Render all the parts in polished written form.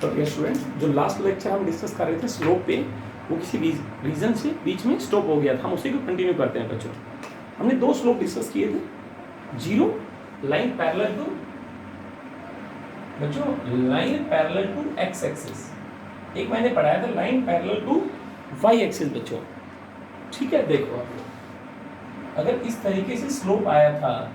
तो dear students, जो last lecture हम डिस्कस कर रहे थे स्लोप पे, वो किसी रीजन से बीच में स्टॉप हो गया था। हम उसी को कंटिन्यू करते हैं बच्चों। हमने दो स्लोप डिस्कस किए थे, zero line parallel to x axis, एक मैंने पढ़ाया था line parallel to y axis बच्चों। ठीक है, देखो आप अगर इस तरीके से स्लोप आया था,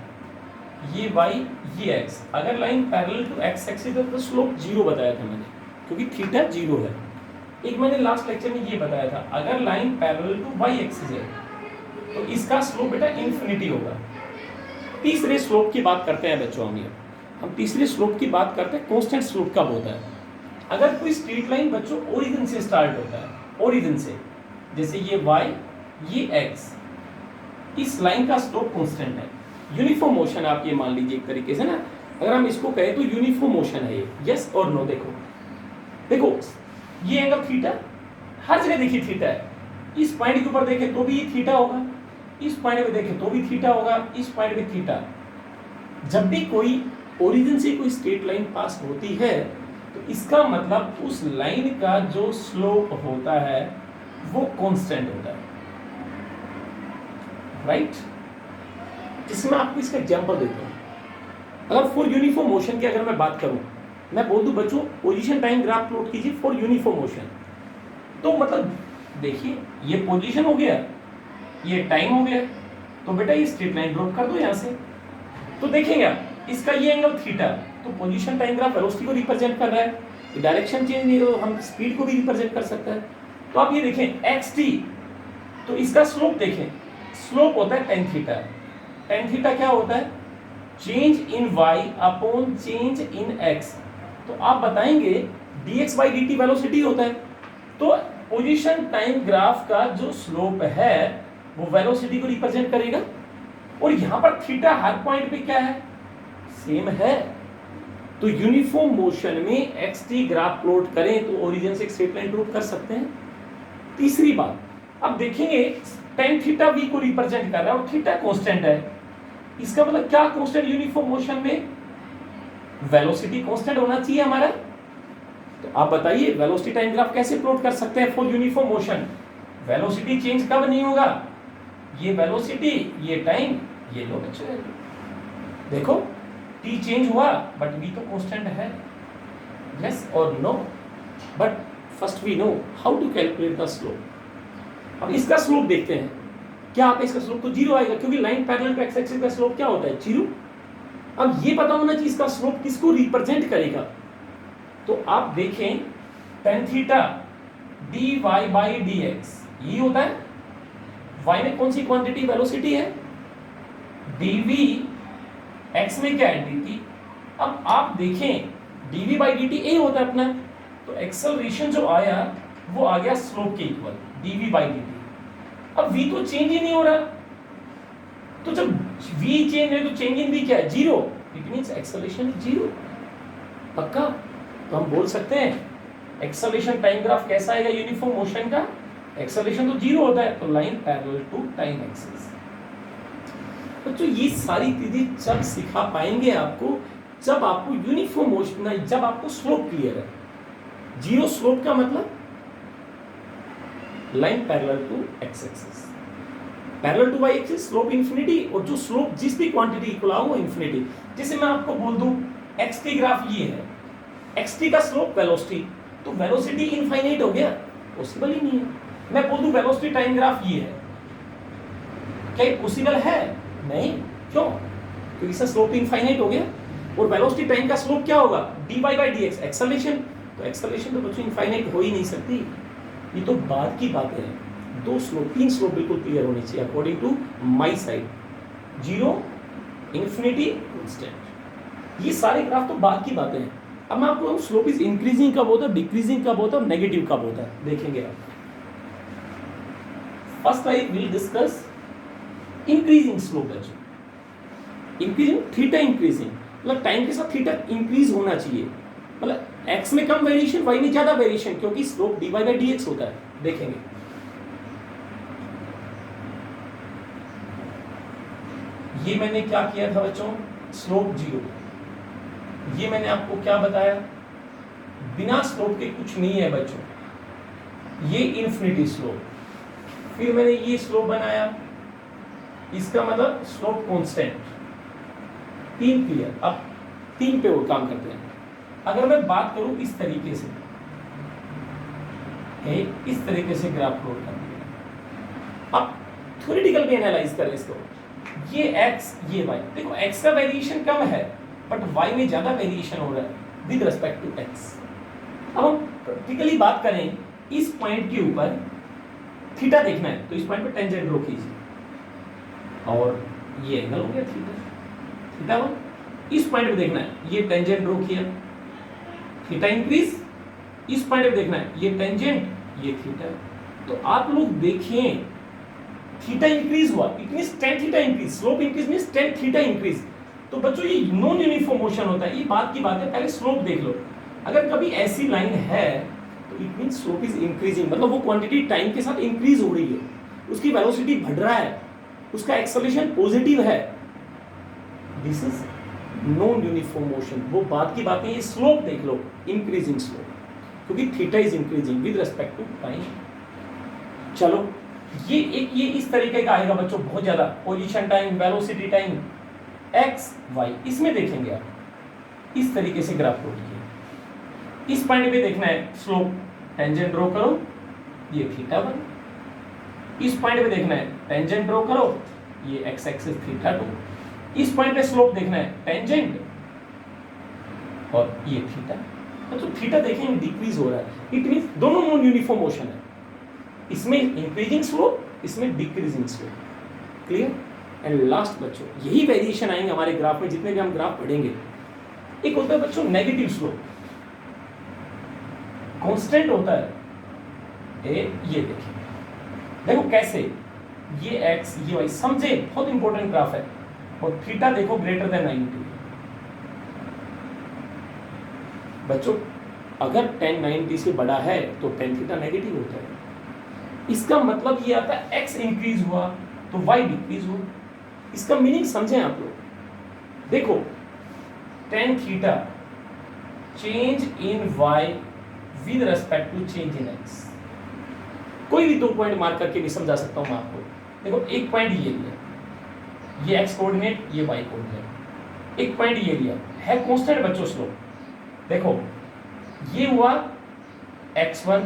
ये वाई ये एक्स, अगर line parallel to x axis है तो स्लोप जीरो बताया था मैंने, क्योंकि थीटा जीरो है। एक मैंने लास्ट लेक्चर में ये बताया था, अगर line parallel to y axis है तो इसका स्लोप बेटा इन्फिनिटी होगा। तीसरे स्लोप की बात करते हैं बच्चों हम तीसरे स्लोप की बात करते हैं, कांस्टेंट स्लोप कब होता है? अगर कोई स्ट्रेट लाइन बच्चों ओरिजिन से स्टार्ट होता है, ओरिजिन से, जैसे ये वाई ये एक्स, इस लाइन का स्लोप कांस्टेंट है। यूनिफॉर्म मोशन आप ये मान लीजिए एक तरीके से ना, अगर हम इसको कहें तो यूनिफॉर्म मोशन है ये, यस और नो। देखो ये एंगल थीटा, हर जगह देखिए थीटा है। इस पॉइंट के ऊपर देखें तो भी ये थीटा होगा, इस पॉइंट पे देखें तो भी थीटा होगा, इस पॉइंट पे थीटा। जब भी कोई ओरिजिन से कोई स्ट्रेट लाइन पास होती है तो इसका मतलब उस लाइन का जो स्लोप होता है वो कांस्टेंट होता है, राइट? जिसमें आपको इसका एग्जांपल देता हूं। अगर फॉर यूनिफॉर्म मोशन की अगर मैं बात करूं, मैं बोल दूं बच्चों पोजीशन टाइम ग्राफ प्लॉट कीजिए फॉर यूनिफॉर्म मोशन, तो मतलब देखिए ये पोजीशन हो गया, ये टाइम हो गया, तो बेटा ये स्ट्रेट लाइन ड्रॉप कर दो यहां से, तो देखेंगे आप इसका ये एंगल थीटा, तो पोजीशन टाइम ग्राफ वेलोसिटी को रिप्रेजेंट कर रहा है, डायरेक्शन चेंज नहीं हो, हम स्पीड को भी रिप्रेजेंट कर सकते हैं। तो आप ये देखें एक्स टी, तो इसका स्लोप देखें, स्लोप होता है टेन थीटा। टेन थीटा क्या होता है? Change in y upon change in x. तो आप बताएंगे dx by dt वेलोसिटी होता है, तो पोजीशन टाइम ग्राफ का जो स्लोप है वो वेलोसिटी को रिप्रेजेंट करेगा। और यहां पर थीटा हर पॉइंट पे क्या है? सेम है। तो यूनिफॉर्म मोशन में xt ग्राफ प्लॉट करें तो ओरिजिन से एक स्ट्रेट लाइन ड्रॉ कर सकते हैं। तीसरी बात, अब देखेंगे tan थीटा v को रिप्रेजेंट कर रहा है और थीटा कांस्टेंट है, इसका मतलब क्या कांस्टेंट यूनिफॉर्म मोशन में? वेलोसिटी कांस्टेंट होना चाहिए हमारा। तो आप बताइए वेलोसिटी टाइम ग्राफ कैसे प्लॉट कर सकते हैं for uniform motion? Velocity change कब नहीं होगा? ये वेलोसिटी, ये टाइम, ये लो बच्चे, देखो t चेंज हुआ बट v तो कांस्टेंट है, यस और no. But first we know how to calculate the slope. अब इसका स्लोप देखते हैं, क्या आता है इसका स्लोप? तो जीरो आएगा, क्योंकि line parallel to x axis का स्लोप क्या होता है? जीरो। अब ये पता होना चाहिए इसका स्लोप किसको रिप्रेजेंट करेगा। तो आप देखें tan theta dy by dx, ये होता है y में कौन सी क्वांटिटी वेलोसिटी है? dv, x में क्या है? dt। अब आप देखें dv by dt a होता है अपना, तो एक्सेलरेशन जो आया वो आ गया स्लोप के इक्वल dv by dt। अब v तो चेंज ही नहीं हो रहा, तो जब v चेंज है तो चेंज इन v क्या है? Zero. It means acceleration zero. पक्का? तो हम बोल सकते हैं एक्सेलरेशन टाइम ग्राफ कैसा आएगा यूनिफॉर्म मोशन का? एक्सेलरेशन तो जीरो होता है, तो line parallel to time axis. बच्चों ये सारी चीजें जब सिखा पाएंगे आपको, जब आपको यूनिफॉर्म मोशन, जब आपको स्लोप क्लियर है। जीरो स्लोप का मतलब line parallel to x axis, parallel to y axis, slope infinity, और जो स्लोप जिस भी क्वांटिटी इक्वल हो वो इंफिनिटी। जैसे मैं आपको बोल दूं एक्स टी ग्राफ ये है, एक्स टी का स्लोप वेलोसिटी, तो वेलोसिटी इनफाइनाइट हो गया? पॉसिबल ही नहीं है। मैं बोल दूं वेलोसिटी टाइम ग्राफ ये है, क्या ये पॉसिबल है? नहीं। क्यों? क्योंकि इसका स्लोप इनफाइनाइट हो गया। और वेलोसिटी टाइम का स्लोप क्या होगा? dy by dx, acceleration. तो एक्सेलरेशन तो बच्चों इनफाइनाइट हो ही नहीं सकती। ये तो बाद की बातें हैं। दो स्लोप, तीन स्लोप बिल्कुल क्लियर होने चाहिए according to my side. Zero, infinity, constant, ये सारे ग्राफ तो बाद की बातें हैं। अब मैं आपको स्लोप इज इंक्रीजिंग कब होता है, डिक्रीजिंग कब होता है, नेगेटिव कब होता है, देखेंगे आप। First I will discuss increasing slope बच्चों। इंक्रीजिंग, थीटा इंक्रीजिंग, मतलब टाइम के साथ थीटा इंक्रीज होना चाहिए, मतलब x में कम वेरिएशन, y में ज्यादा वेरिएशन, क्योंकि स्लोप dy by dx होता है। देखेंगे ये मैंने क्या किया था बच्चों? Slope zero. ये मैंने आपको क्या बताया? बिना स्लोप के कुछ नहीं है बच्चों, ये इन्फिनिटी स्लोप। फिर मैंने ये स्लोप बनाया, इसका मतलब स्लोप कांस्टेंट। 3 क्लियर। अब 3 पे और काम करते हैं। अगर मैं बात करूं इस तरीके से, इस तरीके से ग्राफ प्लॉट कर दिया, अब थ्योरेटिकल भी एनालाइज करें इसको। ये x ये y, देखो x का वेरिएशन कम है बट y में ज्यादा वेरिएशन हो रहा है विद रिस्पेक्ट टू x। अब हम प्रैक्टिकली बात करें, इस पॉइंट के ऊपर थीटा देखना है तो इस पॉइंट पे टेंजेंट ड्रॉ कीजिए और ये एंगल हो गया थीटा 1। इस पॉइंट पे देखना है, ये टेंजेंट ड्रॉ किया, थीटा इंक्रीज। इस पॉइंट पे देखना है, ये टेंजेंट, ये थीटा। तो आप लोग देखें, थीटा इंक्रीज हुआ, it means tan theta increase, slope increase means tan theta increase. तो बच्चों ये नॉन यूनिफॉर्म मोशन होता है, ये बात की बात है। पहले स्लोप देख लो, अगर कभी ऐसी लाइन है तो it means slope is increasing, मतलब वो क्वांटिटी टाइम के साथ इंक्रीज हो रही है, उसकी वेलोसिटी बढ़ रहा है, उसका एक्सेलरेशन पॉजिटिव है। This is non uniform motion. वो बात की बात है, ये स्लोप देख लो, इंक्रीजिंग स्लोप, क्योंकि theta is increasing with respect to time. चलो ये इस तरीके का आएगा बच्चों, बहुत ज्यादा। Position time, velocity time, x y, इसमें देखेंगे आप इस तरीके से ग्राफ प्लॉट किया। इस पॉइंट पे देखना है स्लोप, टेंजेंट ड्रॉ करो, ये थीटा 1। इस पॉइंट पे देखना है टेंजेंट ड्रॉ करो, ये एक्स एक्सिस थीटा 2। इस पॉइंट पे स्लोप देखना है टेंजेंट और ये थीटा। तो थीटा देखें डिक्रीज हो रहा है, इट मींस दोनों नॉन यूनिफॉर्म मोशन है, इसमें इंक्रीजिंग स्लोप, इसमें decreasing slope. Clear? And last बच्चों, यही वेरिएशन आएंगे हमारे ग्राफ में, जितने भी हम ग्राफ पढ़ेंगे। एक होता है बच्चों नेगेटिव स्लोप, कांस्टेंट होता है। ये देखिए, देखो कैसे, ये एक्स ये वाई, समझे, बहुत इंपॉर्टेंट ग्राफ है। और थीटा देखो ग्रेटर देन 90। बच्चों अगर tan 90 से बड़ा है तो tan थीटा नेगेटिव होता है। इसका मतलब ये आता है x इंक्रीज हुआ तो y डिक्रीज हुआ। इसका मीनिंग समझें आप लोग। देखो tan theta change in y with respect to change in x। कोई भी 2 पॉइंट मार्क करके भी समझा सकता हूं मैं आपको। देखो एक पॉइंट ये लिया, ये x कोऑर्डिनेट, ये y कोऑर्डिनेट। एक पॉइंट ये लिया है कांस्टेंट बच्चों स्लोप। देखो ये हुआ x1,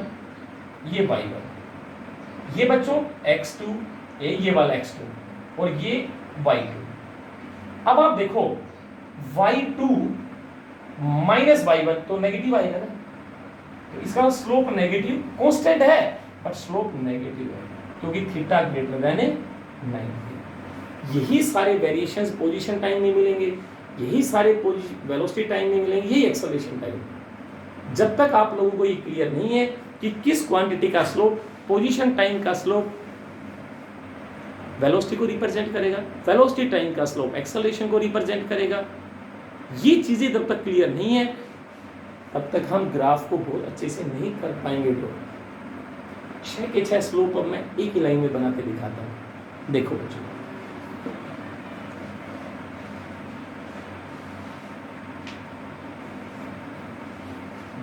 ये y1, ये बच्चों x2, ये वाला x2 और ये y2। अब आप देखो y2 माइनस y1 तो नेगेटिव आएगा ना, तो इसका स्लोप नेगेटिव, कांस्टेंट है बट स्लोप नेगेटिव है क्योंकि थीटा ग्रेटर देन 90। यही सारे वेरिएशंस पोजीशन टाइम में मिलेंगे, यही सारे वेलोसिटी टाइम में मिलेंगे, यही एक्सेलरेशन टाइम। जब तक आप लोगों को ये क्लियर नहीं है कि किस क्वांटिटी का स्लोप, पोजीशन टाइम का स्लोप वेलोसिटी को रिप्रेजेंट करेगा, वेलोसिटी टाइम का स्लोप एक्सेलरेशन को रिप्रेजेंट करेगा, ये चीजें जब तक क्लियर नहीं है तब तक हम ग्राफ को बहुत अच्छे से नहीं कर पाएंगे। तो 6 के 6 स्लोप अब मैं एक ही लाइन में बना के दिखाता हूं। देखो बच्चों,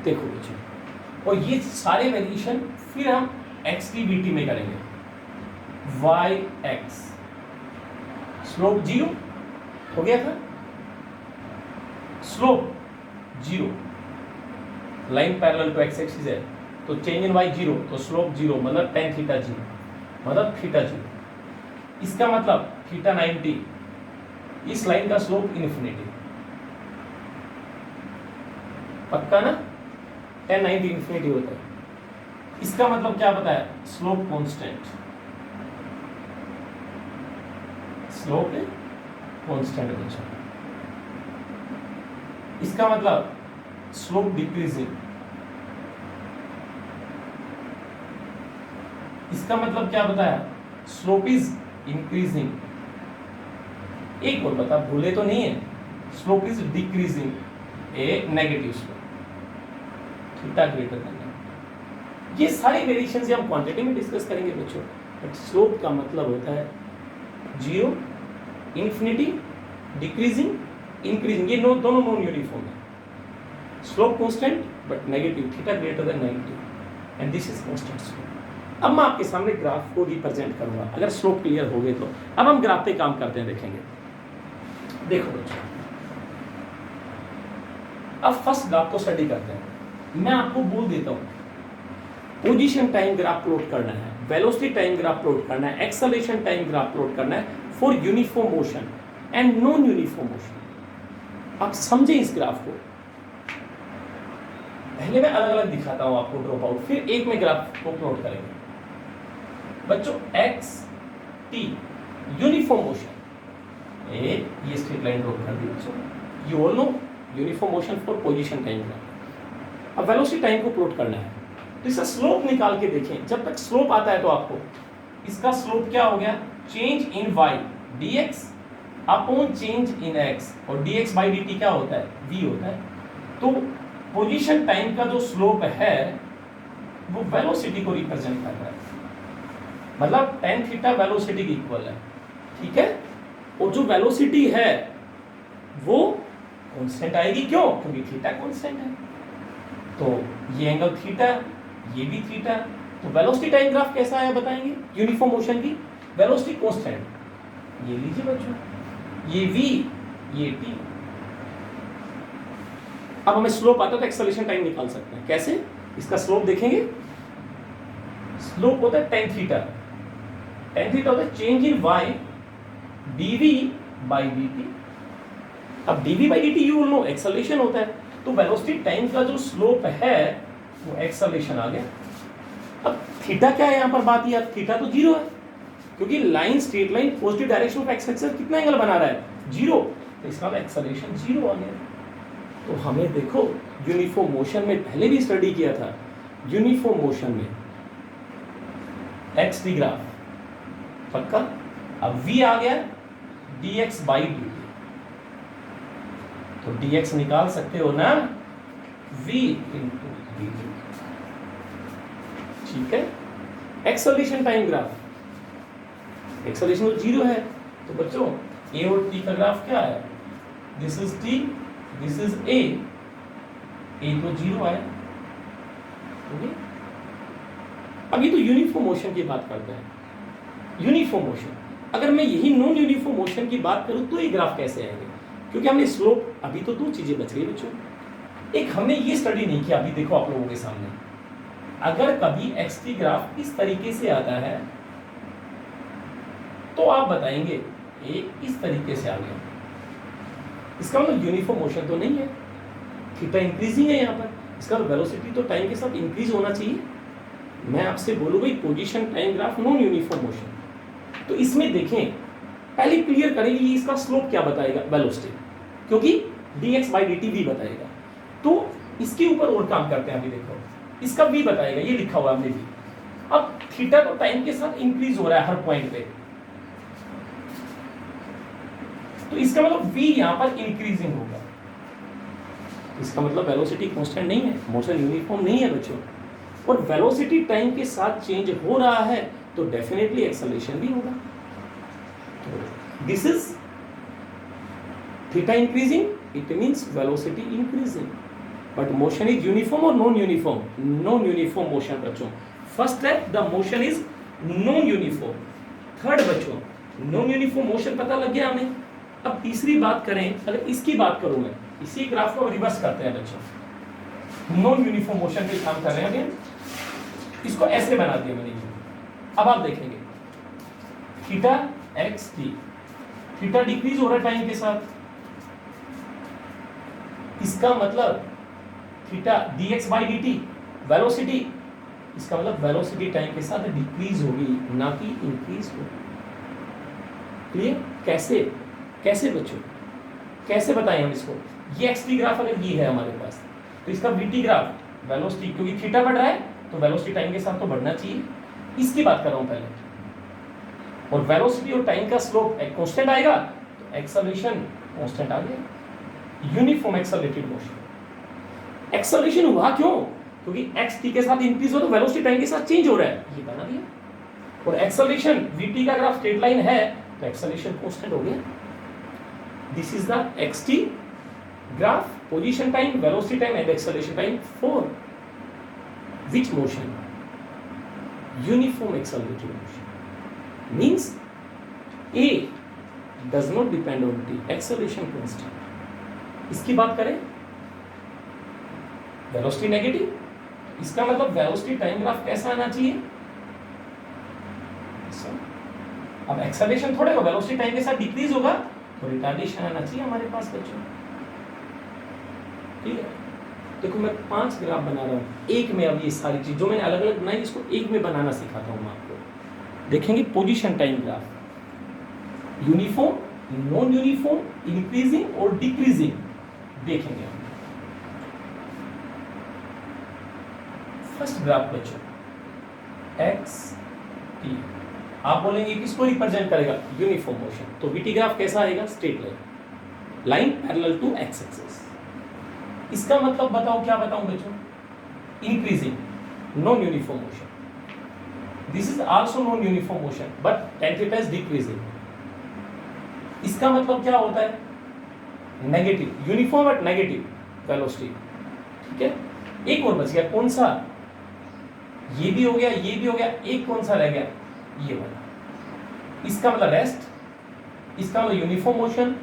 देखो बच्चों, और ये सारे वेरिएशन फिर हम x की bt में करेंगे। y x स्लोप 0 हो गया था, slope 0, line parallel to x axis है तो चेंज इन y 0, तो स्लोप 0 मतलब tan थीटा 0 मतलब थीटा 0। इसका मतलब थीटा 90, इस लाइन का स्लोप इन्फिनिटी, पक्का ना, tan 90 इन्फिनिटी होता है। इसका मतलब क्या बताया, स्लोप कांस्टेंट, स्लोप कांस्टेंट बचा। इसका मतलब स्लोप डिक्रीजिंग, इसका मतलब क्या बताया, स्लोप इज इंक्रीजिंग। एक और बता, भूले तो नहीं है, slope is decreasing, A negative slope, theta greater than. ये सारे वेरिएशंस हम क्वांटिटी में डिस्कस करेंगे बच्चों। बट स्लोप का मतलब होता है 0, इन्फिनिटी, डिक्रीजिंग, इंक्रीजिंग, ये दोनों नॉन यूनिफॉर्म है। Slope constant, but negative, theta greater than negative and this is constant slope. अब मैं आपके सामने ग्राफ को रिप्रेजेंट करूंगा अगर स्लोप क्लियर हो गए तो। अब हम ग्राफ पे काम करते हैं, देखेंगे। देखो बच्चों, अब फर्स्ट ग्राफ को स्टडी करते हैं। मैं आपको बोल देता हूं पोजीशन टाइम ग्राफ प्लॉट करना है, वेलोसिटी टाइम ग्राफ प्लॉट करना है, एक्सेलरेशन टाइम ग्राफ प्लॉट करना है for uniform motion and non uniform motion. आप समझे इस ग्राफ को। पहले मैं अलग अलग दिखाता हूं आपको ड्रॉप आउट, फिर एक में ग्राफ को प्लॉट करेंगे। बच्चों एक्स टी यूनिफॉर्म मोशन, ये स्ट्रेट लाइन ड्रॉ कर दी बच्चों। You all know uniform motion for position time graph. अब वेलोसिटी टाइम को प्लॉट करना है तो इसका स्लोप निकाल के देखें। जब तक स्लोप आता है तो आपको इसका स्लोप क्या हो गया, change in y dx upon change in x, और dx बाई dt क्या होता है, v होता है। तो पोजीशन टाइम का जो स्लोप है वो वेलोसिटी को रिप्रेजेंट कर रहा है, मतलब tan थीटा वेलोसिटी की इक्वल है, ठीक है। और जो वेलोसिटी है वो कांस्टेंट आएगी, क्यों, क्योंकि थीटा कांस्टेंट है। तो ये एंगल थीटा, ये भी थीटा। तो वेलोसिटी टाइम ग्राफ कैसा है बताएंगे, यूनिफॉर्म मोशन की वेलोसिटी कांस्टेंट, ये लीजिए बच्चों, ये v, ये t। अब हमें स्लोप आता है तो एक्सेलरेशन टाइम निकाल सकते हैं। कैसे, इसका स्लोप देखेंगे। स्लोप होता है tan थीटा, tan थीटा होता है change in y dv by dt। अब dv by dt you know acceleration होता है, तो वेलोसिटी टाइम का जो स्लोप है वो एक्सेलरेशन आ गया। अब थीटा क्या है यहाँ पर बात, यार थीटा तो जीरो है, क्योंकि line straight line positive direction of x axis कितना एंगल बना रहा है, जीरो। तो इसका एक्सेलरेशन जीरो आ गया। तो हमें देखो यूनिफॉर्म मोशन में पहले भी स्टडी किया था, यूनिफॉर्म मोशन में एक्स टी ग्राफ पक्का। अब v आ गया dx बाई dt, तो dx निकाल सकते हो ना, v इंटू dt, ठीक है। एक्सेलरेशन टाइम ग्राफ, एक्सेलरेशन तो जीरो है, तो बच्चों a और t का ग्राफ क्या है, this is t, this is a तो जीरो है, ओके। अभी तो यूनिफॉर्म मोशन की बात करते हैं। यूनिफॉर्म मोशन, अगर मैं यही नॉन यूनिफॉर्म मोशन की बात करूं तो ये ग्राफ कैसे आएंगे, क्योंकि हमने स्लोप, अभी तो दो चीजें बच गई बच्चों। एक हमने ये स्टडी नहीं किया, अभी देखो आप लोगों के सामने, अगर कभी एक्स टी ग्राफ इस तरीके से आता है तो आप बताएंगे ये इस तरीके से आ गया, इसका मतलब यूनिफॉर्म मोशन तो नहीं है, थीटा इंक्रीजिंग है यहाँ पर, इसका वेलोसिटी तो टाइम के साथ इंक्रीज होना चाहिए। मैं आपसे बोलूँ भाई position time graph non uniform motion, तो इसमें देखें पहले क्लियर करेंगे इसका स्लोप क्या बताएगा, वेलोसिटी, क्योंकि dx बाई dt भी बताएगा। तो इसके ऊपर और काम करते हैं। अभी देखो इसका v बताएगा, ये लिखा हुआ हमने v। अब थीटा तो टाइम के साथ इंक्रीज हो रहा है हर पॉइंट पे, तो इसका मतलब v यहाँ पर इंक्रीजिंग होगा, इसका मतलब वेलोसिटी कांस्टेंट नहीं है, मोशन यूनिफॉर्म नहीं है बच्चों। और वेलोसिटी टाइम के साथ चेंज हो रहा है तो डेफिनेटली एक्सेलरेशन भी होगा। तो this is theta increasing, it means velocity increasing, but motion is uniform और non uniform, non uniform motion बच्चों। First step the motion is non uniform. Third बच्चों नॉन यूनिफॉर्म मोशन पता लग गया हमें। अब तीसरी बात करें, अगर इसकी बात करूं मैं, इसी ग्राफ को रिवर्स करते हैं बच्चों, नॉन यूनिफॉर्म मोशन पे काम कर रहे हैं अभी, इसको ऐसे बना दिया मैंने। अब आप देखेंगे theta x T, theta decrease हो रहा है टाइम के साथ, इसका मतलब theta dx by dt velocity, इसका मतलब वेलोसिटी टाइम के साथ डिक्रीज होगी ना कि इंक्रीज होगी। क्लियर? कैसे कैसे बच्चों, कैसे बताएं हम इसको? ये एक्स टी ग्राफ अगर ये है हमारे पास, तो इसका वीटी ग्राफ वेलोसिटी, क्योंकि थीटा बढ़ रहा है तो वेलोसिटी टाइम के साथ तो बढ़ना चाहिए, इसकी बात कर रहा हूं पहले। और वेलोसिटी और टाइम का स्लोप कांस्टेंट आएगा तो एक्सेलरेशन कांस्टेंट आ गया, यूनिफॉर्म एक्सेलरेटेड मोशन। एक्सेलरेशन हुआ क्यों? क्योंकि एक्स टी के साथ इंक्रीज हो तो वेलोसिटी टाइम के साथ चेंज हो रहा है, ये बना दिया। और एक्सेलरेशन वीटी का ग्राफ स्ट्रेट लाइन है तो एक्सेलरेशन कांस्टेंट हो गया। This is the x T graph position time, velocity time and acceleration time for which motion? Uniform accelerated motion. Means A does not depend on T. Acceleration constant. इसकी बात करें velocity negative, इसका मतलब velocity time graph कैसा आना चाहिए? अब acceleration थोड़े होगा, वेलोसिटी टाइम के साथ डिक्रीज होगा तो रिटार्डेशन आना चाहिए हमारे पास बच्चों। ठीक है, देखो मैं 5 ग्राफ बना रहा हूँ एक में। अब ये सारी चीज जो मैंने अलग अलग बनाई इसको एक में बनाना सिखाता हूँ मैं आपको। देखेंगे position time graph, uniform, non uniform, increasing और डिक्रीजिंग देखेंगे हम। फर्स्ट ग्राफ बच्चों एक्स टी, आप बोलेंगे किसको रिप्रेजेंट करेगा? Uniform motion. तो वीटी ग्राफ कैसा आएगा? Straight line, line parallel to x axis. इसका मतलब बताओ, क्या बताऊं बच्चों? Increasing, non uniform motion. This is also non uniform motion but tan theta is decreasing. इसका मतलब क्या होता है? Negative, uniform but negative velocity. ठीक है, एक और बच गया, कौन सा? ये भी हो गया, ये भी हो गया, एक कौन सा रह गया? ये वाला। इसका मतलब रेस्ट, इसका मतलब यूनिफॉर्म मोशन,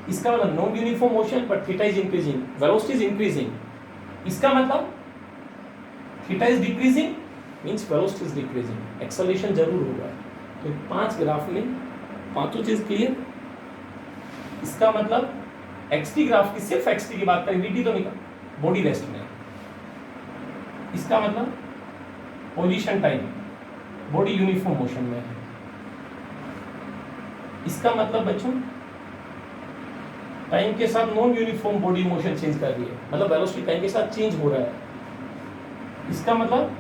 इसका मतलब non uniform motion but theta is increasing, velocity is increasing. इसका मतलब theta is decreasing means velocity is decreasing, acceleration जरूर होगा। तो 5 ग्राफ में पांचों चीज क्लियर। इसका मतलब एक्सटी ग्राफ की, सिर्फ एक्सटी की बात करें, वीटी तो नहीं, बॉडी रेस्ट में। इसका मतलब position time, body uniform motion में है। इसका मतलब बच्चों टाइम के साथ non uniform body motion change कर रही है, मतलब वेलोसिटी टाइम के साथ चेंज हो रहा है। इसका मतलब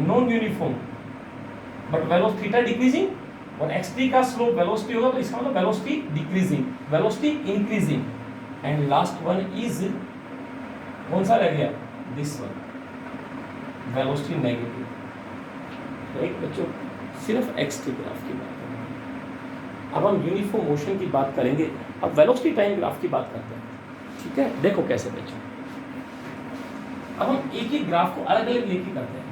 non uniform but velocity theta decreasing और एक्स3 का स्लोप वेलोसिटी होगा, तो इसका मतलब velocity decreasing, velocity increasing. And last one is, कौन सा रह गया? This one, velocity negative. Right बच्चों, सिर्फ एक्स3 ग्राफ की बात करेंगे। अब हम यूनिफॉर्म मोशन की बात करेंगे। अब वेलोसिटी टाइम ग्राफ की बात करते हैं। ठीक है, देखो कैसे बच्चों, अब हम एक ही ग्राफ को अलग अलग लेके करते हैं।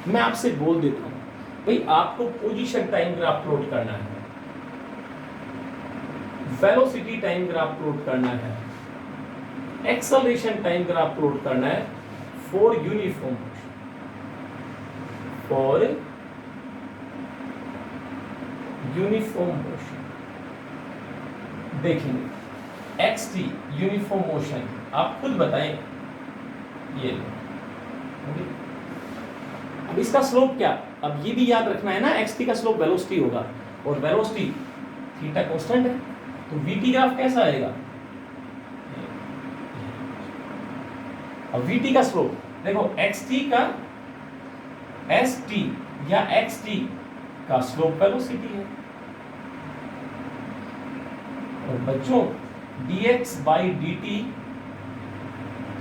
मैं आपसे बोल देता हूं भाई आपको पोजीशन टाइम ग्राफ प्लॉट करना है, वेलोसिटी टाइम ग्राफ प्लॉट करना है, एक्सेलरेशन टाइम ग्राफ प्लॉट करना है for uniform motion, for uniform motion. देखेंगे एक्स टी यूनिफॉर्म मोशन, आप खुद बताएं। ये अब इसका स्लोप क्या? अब ये भी याद रखना है ना, एक्स टी का स्लोप वेलोसिटी होगा और वेलोसिटी थीटा कांस्टेंट है, तो वीटी ग्राफ कैसा आएगा? अब वीटी का स्लोप देखो, एक्स टी का एस टी या एक्स टी का स्लोप वेलोसिटी है, और बच्चों dx by d t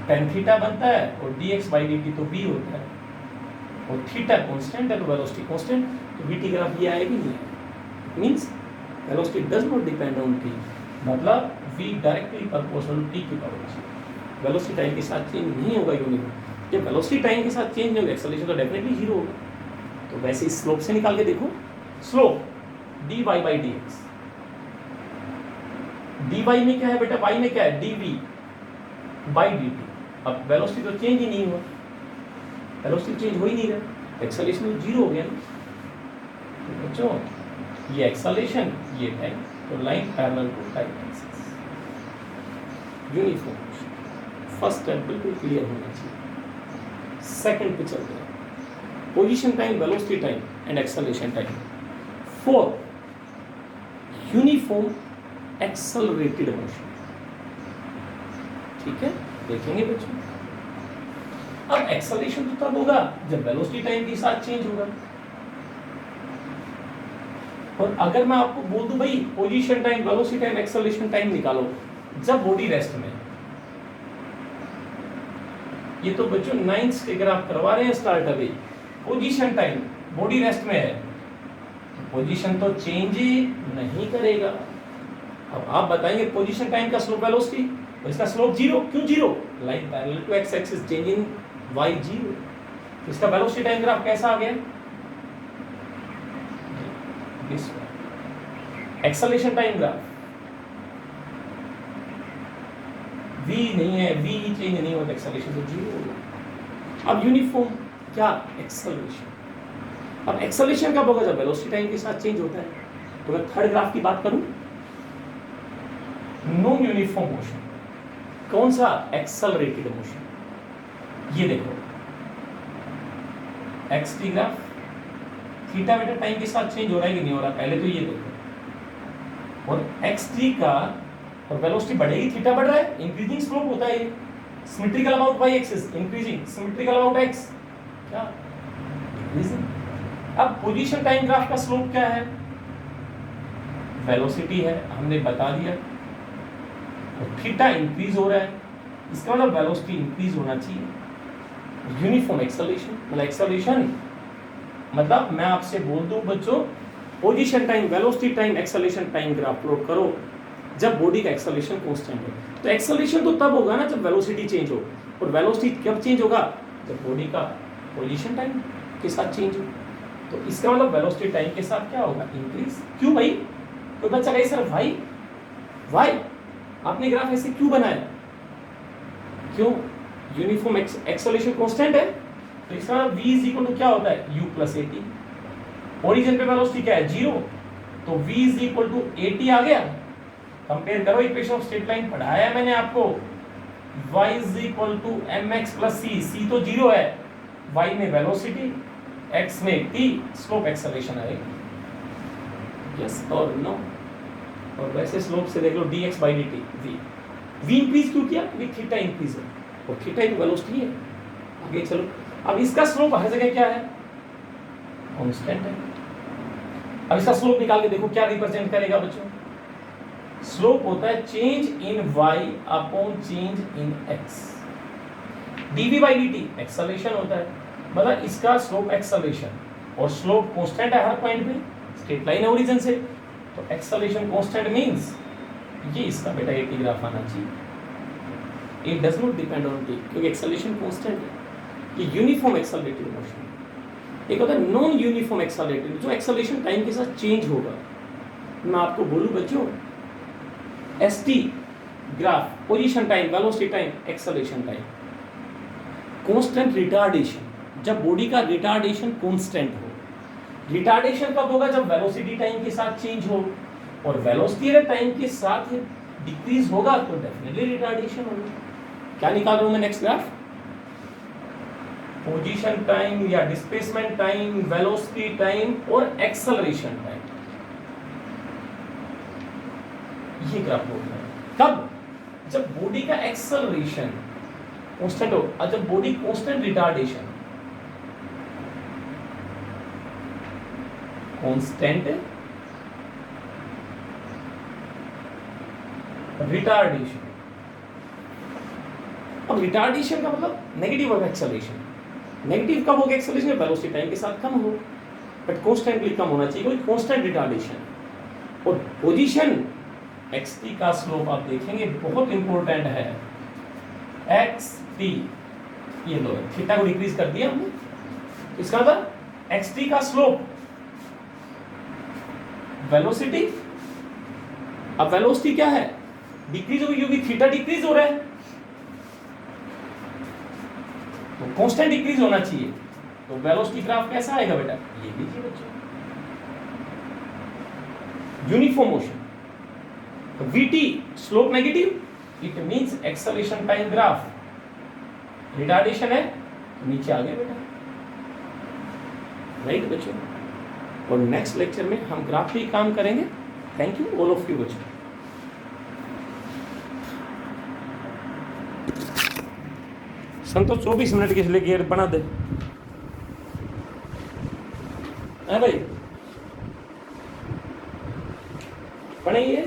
tan theta बनता है और dx बाई डी टी तो b होता है, और थीटा कांस्टेंट है तो वेलोसिटी कांस्टेंट, तो वीटी ग्राफ ये आएगी नहीं। Means velocity does not depend on t, मतलब v directly proportional to t की पावर c। वेलोसिटी टाइम के साथ चेंज नहीं होगा यूनिफॉर्म। जब वेलोसिटी टाइम के साथ चेंज नहीं होगा, एक्सेलरेशन तो डेफिनेटली जीरो होगा। तो वैसे इस स्लोप से निकाल के देखो, slope dy by dx, dy में क्या है बेटा? y में क्या है? dv by dt। अब वेलोसिटी तो चेंज ही नहीं हुआ, वेलोसिटी चेंज हो ही नहीं रहा, एक्सेलरेशन तो जीरो हो गया ना। तो बच्चों ये एक्सेलरेशन, ये टाइम, तो line parallel to time axis, uniform motion. First step बिल्कुल क्लियर होना चाहिए। सेकंड पे चलते हैं, position time, velocity time and acceleration time for uniform accelerated motion. ठीक है, देखेंगे बच्चों। अब एक्सेलरेशन तो तब होगा जब वेलोसिटी टाइम के साथ चेंज होगा। और अगर मैं आपको बोल दूं भाई position time, velocity time, acceleration time निकालो जब बॉडी रेस्ट में, ये तो बच्चों 9th के ग्राफ करवा रहे हैं स्टार्ट अभी। पोजीशन टाइम बॉडी रेस्ट में है, पोजीशन तो चेंज ही नहीं करेगा, अब आप बताएंगे पोजीशन टाइम का स्लोप वेलोसिटी, तो इसका स्लोप जीरो, क्यों zero? Line parallel to x axis, change in y zero. तो इसका वेलोसिटी टाइम ग्राफ कैसा आ गया? एक्सेलरेशन टाइम ग्राफ v नहीं है, v चेंज नहीं होता, एक्सेलरेशन तो जीरो हो गया। अब यूनिफॉर्म क्या? एक्सेलरेशन। अब एक्सेलरेशन कब होगा? जब वेलोसिटी टाइम के साथ चेंज होता है। तो मैं थर्ड ग्राफ की बात करूं, नॉन यूनिफॉर्म मोशन, कौन सा? Accelerated motion. ये देखो एक्स टी ग्राफ, थीटा बेटा टाइम के साथ चेंज हो रहा है कि नहीं हो रहा, पहले तो ये देखो। और एक्स टी का और वेलोसिटी बढ़ेगी, थीटा बढ़ रहा है, इंक्रीजिंग स्लोप होता है ये, symmetrical about y axis, increasing, symmetrical about x, क्या? इंक्रीजिंग। अब पोजीशन टाइम ग्राफ का स्लोप क्या है? वेलोसिटी है, हमने बता दिया, और थीटा इंक्रीज हो रहा है, इसका मतलब वेलोसिटी इंक्रीज होना चाहिए। यूनिफॉर्म एक्सेलरेशन, मतलब एक्सेलरेशन मतलब मैं आपसे बोल दूं बच्चों, position time, velocity time, acceleration time graph plot करो जब बॉडी का एक्सेलरेशन कांस्टेंट हो। तो एक्सेलरेशन तो तब होगा ना जब वेलोसिटी चेंज हो, और वेलोसिटी कब चेंज होगा? जब बॉडी का पोजीशन टाइम के साथ चेंज हो। तो इसका मतलब वेलोसिटी टाइम के साथ क्या होगा? इंक्रीज। क्यों भाई? तो बच्चा कहे सर वाई, वाई आपने ग्राफ ऐसे क्यों बनाया? क्यों? यूनिफॉर्म एक्सेलरेशन कांस्टेंट है, तो इसका मतलब v इज इक्वल टू क्या होता है? u plus at। ओरिजिन पे वेलोसिटी क्या है? जीरो, तो v is equal to at आ गया। कंपेयर करो, इक्वेशन ऑफ स्ट्रेट लाइन पढ़ाया मैंने आपको, y is equal to mx plus c, c तो जीरो है, y में वेलोसिटी, x में t, स्लोप एक्सेलरेशन आएगा। यस और नो? और वैसे स्लोप से देख लो dx by dt, v increase क्यों किया? क्योंकि थीटा इंक्रीज है, और थीटा एक वेलोसिटी है। आगे चलो, अब इसका स्लोप हर जगह क्या है? कांस्टेंट है। अब इसका स्लोप निकाल के देखो क्या रिप्रेजेंट करेगा बच्चों? स्लोप होता है change in y upon change in x। dv by dt acceleration होता है, मतलब इसका स्लोप एक्सेलरेशन, और स्लोप कांस्टेंट है हर पॉइंट पे, स्ट्रेट लाइन है ओरिजिन से, तो एक्सेलरेशन कांस्टेंट मींस ये इसका बेटा at ग्राफ आना चाहिए। It does not depend on t, क्योंकि एक्सेलरेशन कांस्टेंट है। ये यूनिफॉर्म एक्सेलरेटेड मोशन। एक होता है नॉन यूनिफॉर्म एक्सेलरेटेड, जो एक्सेलरेशन टाइम के साथ चेंज होगा। मैं आपको बोलूं बच्चों, st graph, position time, velocity time, acceleration time, constant retardation, जब बॉडी का रिटार्डेशन कांस्टेंट हो। रिटार्डेशन कब होगा? जब वेलोसिटी टाइम के साथ चेंज हो, और वेलोसिटी अगर टाइम के साथ डिक्रीज होगा तो डेफिनेटली रिटार्डेशन होगा। क्या निकाल रहा हूं मैं नेक्स्ट ग्राफ? पोजीशन टाइम या डिस्प्लेसमेंट टाइम, वेलोसिटी टाइम और एक्सेलरेशन टाइम, ये ग्राफ होता है कब? जब बॉडी का एक्सेलरेशन कांस्टेंट हो, और जब body constant retardation, constant retardation. अब रिटार्डेशन का मतलब नेगेटिव होगा एक्सेलरेशन। नेगेटिव कब होगा एक्सेलरेशन? वेलोसिटी टाइम के साथ कम हो, बट कांस्टेंटली कम होना चाहिए, कोई कांस्टेंट रिटार्डेशन। और पोजीशन xt का स्लोप आप देखेंगे बहुत इंपॉर्टेंट है, xt, ये लो थीटा को डिक्रीज कर दिया हमने, इसका मतलब xt का स्लोप वेलोसिटी, अब वेलोसिटी क्या है? डिक्रीज होगी क्योंकि थीटा डिक्रीज हो रहा है, तो कांस्टेंट डिक्रीज होना चाहिए। तो वेलोसिटी ग्राफ कैसा आएगा बेटा? ये लीजिए बच्चों, uniform motion, vt slope negative, it means acceleration time graph, retardation है नीचे आ गया बेटा, राइट बच्चों। और नेक्स्ट लेक्चर में हम ग्राफ पे ही काम करेंगे। Thank you all of you बच्चों। संतोष 24 मिनट के लिए गेयर बना दे है भाई, पढ़ेंगे।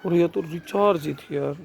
और ये तो रिचार्ज ही थी यार।